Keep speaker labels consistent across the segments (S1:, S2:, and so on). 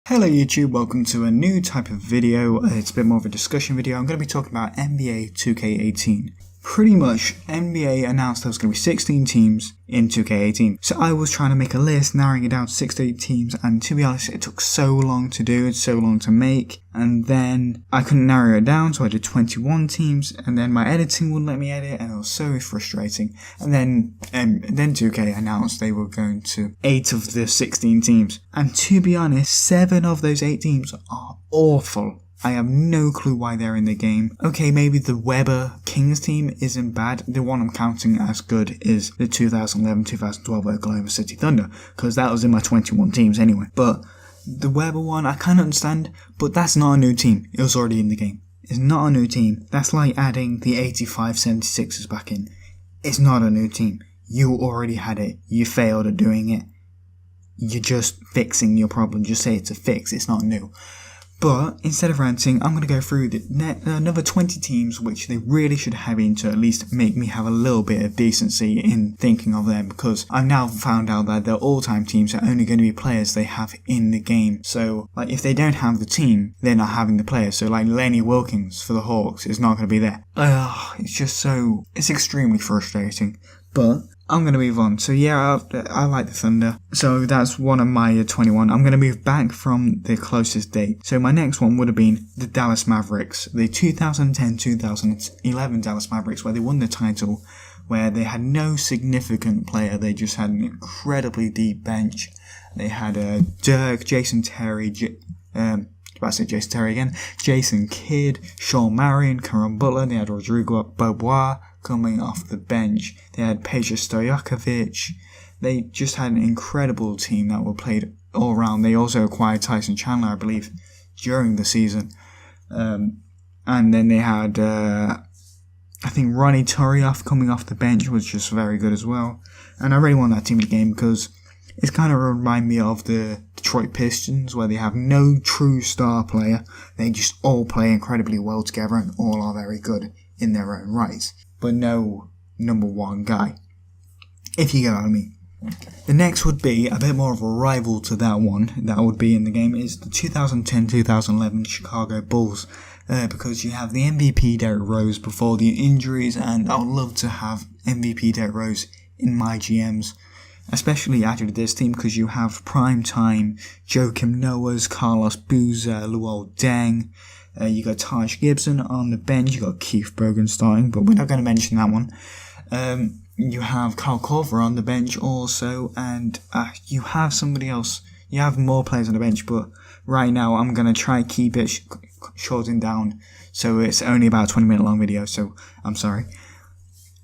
S1: Hello YouTube, welcome to a new type of video. It's a bit more of a discussion video. I'm going to be talking about NBA 2K18. Pretty much, NBA announced there was going to be 16 teams in 2K18. So I was trying to make a list, narrowing it down to 6 to 8 teams, and to be honest, it took so long to do, it's so long to make, and then I couldn't narrow it down, so I did 21 teams, and then my editing wouldn't let me edit, and it was so frustrating. And then 2K announced they were going to 8 of the 16 teams, and to be honest, 7 of those 8 teams are awful. I have no clue why they're in the game. Okay, maybe the Weber Kings team isn't bad. The one I'm counting as good is the 2011-2012 Oklahoma City Thunder, because that was in my 21 teams anyway. But the Weber one, I kind of understand, but that's not a new team. It was already in the game. It's not a new team. That's like adding the 85-76ers back in. It's not a new team. You already had it. You failed at doing it. You're just fixing your problem. Just say it's a fix. It's not new. But instead of ranting, I'm going to go through another 20 teams which they really should have in to at least make me have a little bit of decency in thinking of them, because I've now found out that their all-time teams are only going to be players they have in the game. So, like, if they don't have the team, they're not having the players. So, like, Lenny Wilkins for the Hawks is not going to be there. It's extremely frustrating. But I'm going to move on. So yeah, I like the Thunder. So that's one of my 21. I'm going to move back from the closest date. So my next one would have been the Dallas Mavericks. The 2010-2011 Dallas Mavericks, where they won the title, where they had no significant player. They just had an incredibly deep bench. They had Dirk, Jason Terry, Jason Kidd, Sean Marion, Karen Butler. They had Rodrigo Bobois coming off the bench. They had Peja Stojakovic. They just had an incredible team that were played all around. They also acquired Tyson Chandler, I believe, during the season. And then they had, I think Ronnie Turioff coming off the bench was just very good as well. And I really want that team in the game because it's kind of remind me of the Detroit Pistons, where they have no true star player. They just all play incredibly well together and all are very good in their own rights, but no number one guy, if you get what I mean. The next would be a bit more of a rival to that one that would be in the game is the 2010-2011 Chicago Bulls, because you have the MVP Derrick Rose before the injuries, and I would love to have MVP Derrick Rose in my GMs, especially after this team, because you have prime time Joakim Noahs, Carlos Boozer, Luol Deng. You got Taj Gibson on the bench. You got Keith Bergen starting, but we're not going to mention that one. You have Kyle Korver on the bench also, and you have somebody else. You have more players on the bench, but right now I'm going to try keep it shortened down, so it's only about a 20-minute long video, so I'm sorry.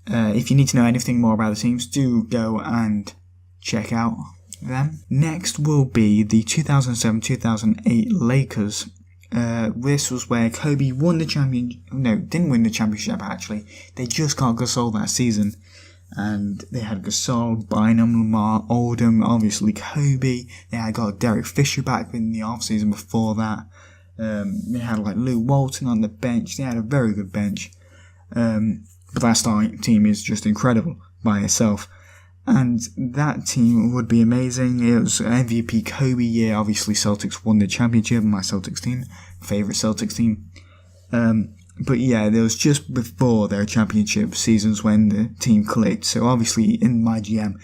S1: If you need to know anything more about the teams, do go and check out them. Next will be the 2007-2008 Lakers. This was where Kobe won the didn't win the championship actually. They just got Gasol that season. And they had Gasol, Bynum, Lamar, Oldham, obviously Kobe. They had got Derek Fisher back in the offseason before that. They had like Lou Walton on the bench. They had a very good bench. But that starting team is just incredible by itself. And that team would be amazing. It was MVP Kobe year. Obviously, Celtics won the championship. My Celtics team, favourite Celtics team. But yeah, it was just before their championship seasons when the team clicked. So obviously, in my GM,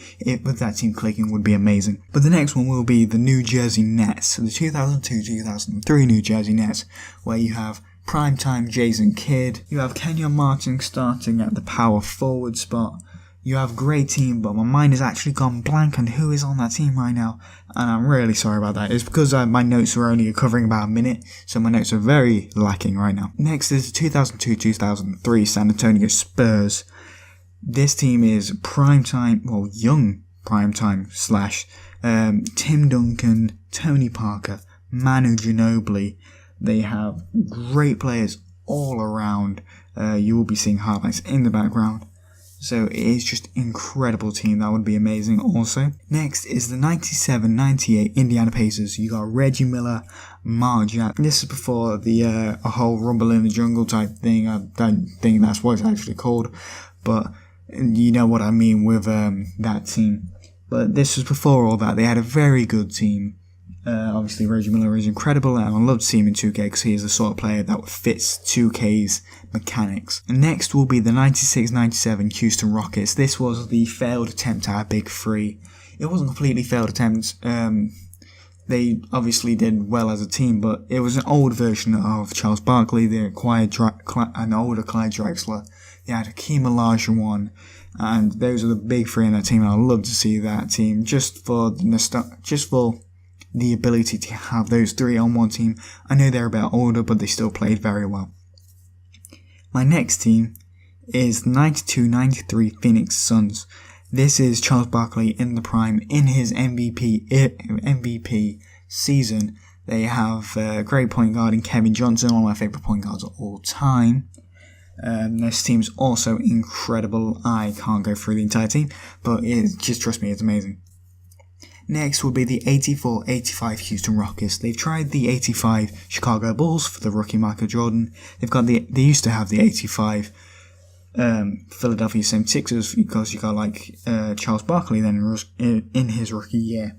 S1: with that team clicking would be amazing. But the next one will be the New Jersey Nets. The 2002-2003 New Jersey Nets, where you have primetime Jason Kidd. You have Kenyon Martin starting at the power forward spot. You have a great team, but my mind has actually gone blank on who is on that team right now, and I'm really sorry about that. It's because my notes were only covering about a minute, so my notes are very lacking right now. Next is the 2002-2003 San Antonio Spurs. This team is young primetime / Tim Duncan, Tony Parker, Manu Ginobili. They have great players all around. You will be seeing highlights in the background. So it is just an incredible team. That would be amazing also. Next is the 97-98 Indiana Pacers. You got Reggie Miller, Mark Jackson. This is before the a whole Rumble in the Jungle type thing. I don't think that's what it's actually called. But you know what I mean with that team. But this was before all that. They had a very good team. Obviously, Reggie Miller is incredible, and I love to see him in 2K because he is the sort of player that fits 2K's mechanics. And next will be the 96-97 Houston Rockets. This was the failed attempt at a big three. It wasn't a completely failed attempt. They obviously did well as a team, but it was an old version of Charles Barkley. They acquired an older Clyde Drexler. They had Hakeem Olajuwon, and those are the big three in that team. And I'd love to see that team just for the ability to have those three on one team. I know they're a bit older, but they still played very well. My next team is 92-93 Phoenix Suns. This is Charles Barkley in the prime, in his MVP season. They have a great point guard in Kevin Johnson, one of my favourite point guards of all time. This team's also incredible. I can't go through the entire team, but just trust me, it's amazing. Next will be the 84-85 Houston Rockets. They've tried the 85 Chicago Bulls for the rookie Michael Jordan. They used to have the 85 Philadelphia 76ers because you got Charles Barkley then in his rookie year.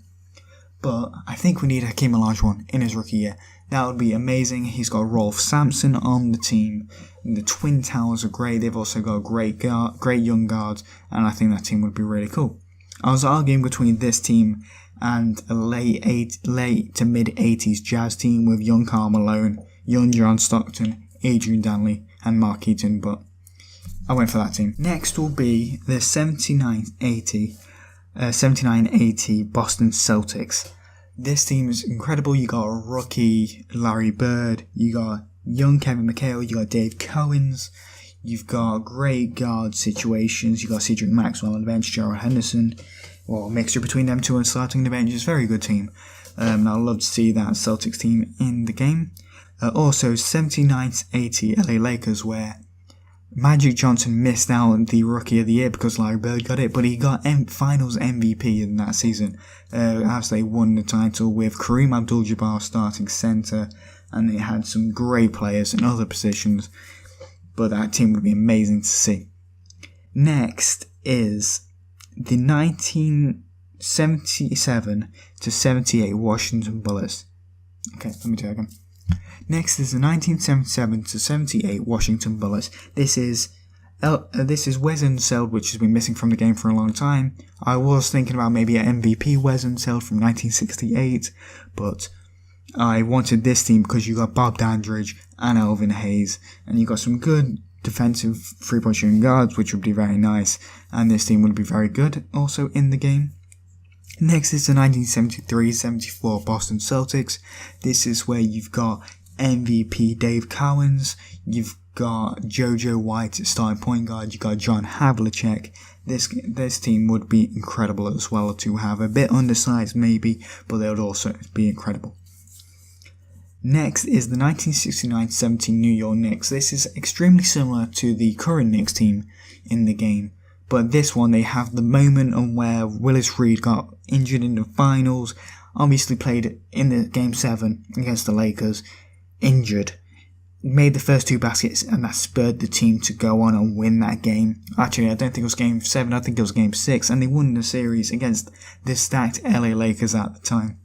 S1: But I think we need Hakeem Olajuwon in his rookie year. That would be amazing. He's got Rolf Sampson on the team. The Twin Towers are great. They've also got great young guards, and I think that team would be really cool. I was arguing between this team and a late to mid 80s Jazz team with young Karl Malone, young John Stockton, Adrian Danley, and Mark Eaton, but I went for that team. Next will be the 79-80 Boston Celtics. This team is incredible. You got a rookie Larry Bird, you got young Kevin McHale, you got Dave Cowens, you've got great guard situations, you got Cedric Maxwell on the bench, Gerald Henderson, a mixture between them two and starting the bench. It's a very good team. I'd love to see that Celtics team in the game. Also, 79-80 LA Lakers, where Magic Johnson missed out on the Rookie of the Year because Larry Bird got it, but he got Finals MVP in that season as they won the title with Kareem Abdul-Jabbar starting centre, and they had some great players in other positions, but that team would be amazing to see. Next is the 1977-78 Washington Bullets. Okay, let me do it again. Next is the 1977-78 Washington Bullets. This is Wes Unseld, which has been missing from the game for a long time. I was thinking about maybe an MVP Wes Unseld from 1968, but I wanted this team because you got Bob Dandridge and Elvin Hayes, and you got some good defensive three-point shooting guards, which would be very nice, and this team would be very good also in the game. Next is the 1973-74 Boston Celtics. This is where you've got MVP Dave Cowens, you've got JoJo White at starting point guard, you've got John Havlicek. This team would be incredible as well to have. A bit undersized maybe, but they would also be incredible. Next is the 1969-70 New York Knicks. This is extremely similar to the current Knicks team in the game, but this one they have the moment on where Willis Reed got injured in the finals, obviously played in the Game 7 against the Lakers, injured, made the first two baskets, and that spurred the team to go on and win that game. Actually, I don't think it was Game 7, I think it was Game 6, and they won the series against the stacked LA Lakers at the time.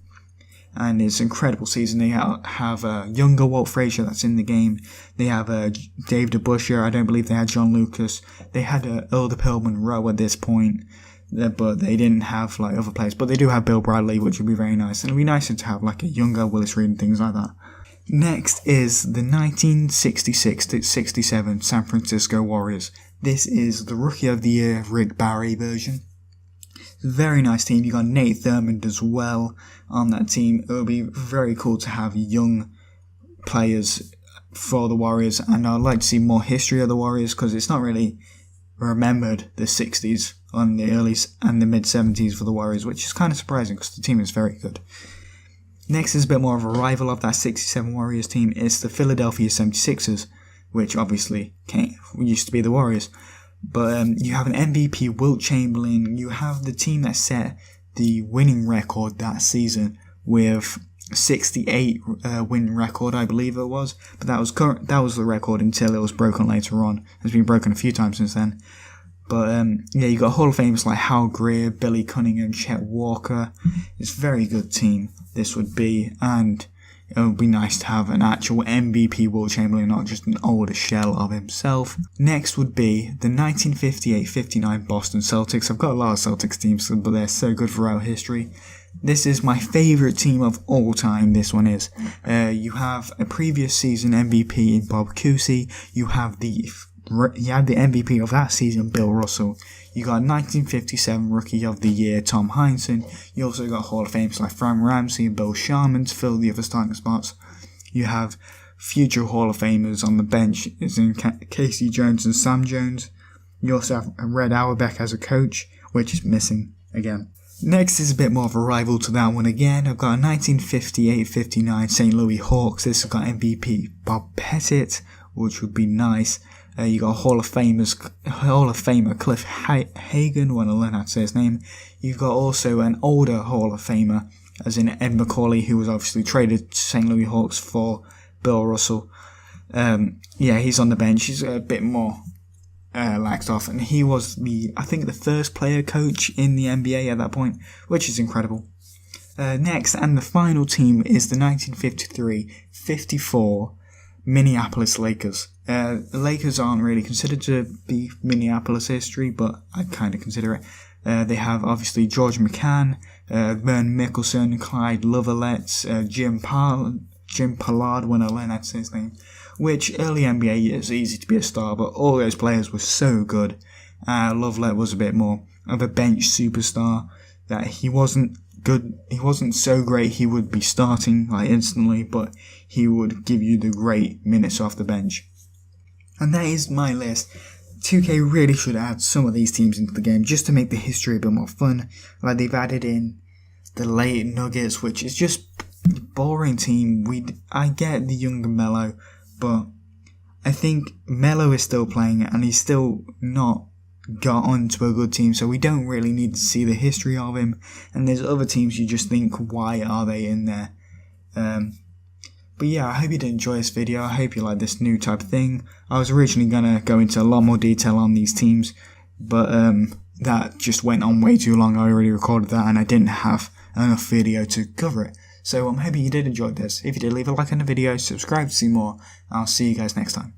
S1: And it's an incredible season. They have a younger Walt Frazier that's in the game. They have Dave DeBusschere. I don't believe they had John Lucas. They had Earl DePill Monroe at this point, but they didn't have other players. But they do have Bill Bradley, which would be very nice. And it would be nicer to have a younger Willis Reed and things like that. Next is the 1966-67 San Francisco Warriors. This is the Rookie of the Year Rick Barry version. Very nice team. You got Nate Thurmond as well on that team. It would be very cool to have young players for the Warriors, and I'd like to see more history of the Warriors because it's not really remembered the 60s and the early and the mid 70s for the Warriors, which is kind of surprising because the team is very good. Next is a bit more of a rival of that 67 Warriors team. It's the Philadelphia 76ers, which obviously used to be the Warriors. But you have an MVP, Wilt Chamberlain. You have the team that set the winning record that season with 68 win record, I believe it was. But that was the record until it was broken later on. It's been broken a few times since then. But yeah, you got Hall of Famers like Hal Greer, Billy Cunningham, Chet Walker. It's a very good team, this would be, and it would be nice to have an actual MVP World Chamberlain, not just an older shell of himself. Next would be the 1958-59 Boston Celtics. I've got a lot of Celtics teams, but they're so good throughout history. This is my favourite team of all time, this one is. You have a previous season MVP in Bob Cousy. You had the MVP of that season, Bill Russell. You got 1957 Rookie of the Year, Tom Heinsohn. You also got Hall of Famers like Frank Ramsey and Bill Sharman to fill the other starting spots. You have future Hall of Famers on the bench, as in Casey Jones and Sam Jones. You also have Red Auerbach as a coach, which is missing again. Next is a bit more of a rival to that one again. I've got a 1958-59 St. Louis Hawks. This has got MVP Bob Pettit, which would be nice. You got Hall of Famer Cliff Hagan, when I learn how to say his name. You've got also an older Hall of Famer, as in Ed McCauley, who was obviously traded to St. Louis Hawks for Bill Russell. Yeah, he's on the bench. He's a bit more laxed off, and he was the first player coach in the NBA at that point, which is incredible. Next, and the final team is the 1953-54 Minneapolis Lakers. The Lakers aren't really considered to be Minneapolis history, but I kind of consider it. They have obviously George McCann, Vern Mickelson, Clyde Lovelets, Jim Pollard, when I learn how to say his name. Which early NBA years, easy to be a star, but all those players were so good. Lovelet was a bit more of a bench superstar, that he wasn't so great he would be starting like instantly, but he would give you the great minutes off the bench. And that is my list. 2K really should add some of these teams into the game just to make the history a bit more fun. Like they've added in the late Nuggets, which is just a boring team. I get the younger Melo, but I think Melo is still playing and he's still not got onto a good team, so we don't really need to see the history of him. And there's other teams you just think, why are they in there? But yeah, I hope you did enjoy this video. I hope you like this new type of thing. I was originally going to go into a lot more detail on these teams, but that just went on way too long. I already recorded that and I didn't have enough video to cover it. So I'm hoping you did enjoy this. If you did, leave a like on the video, subscribe to see more. I'll see you guys next time.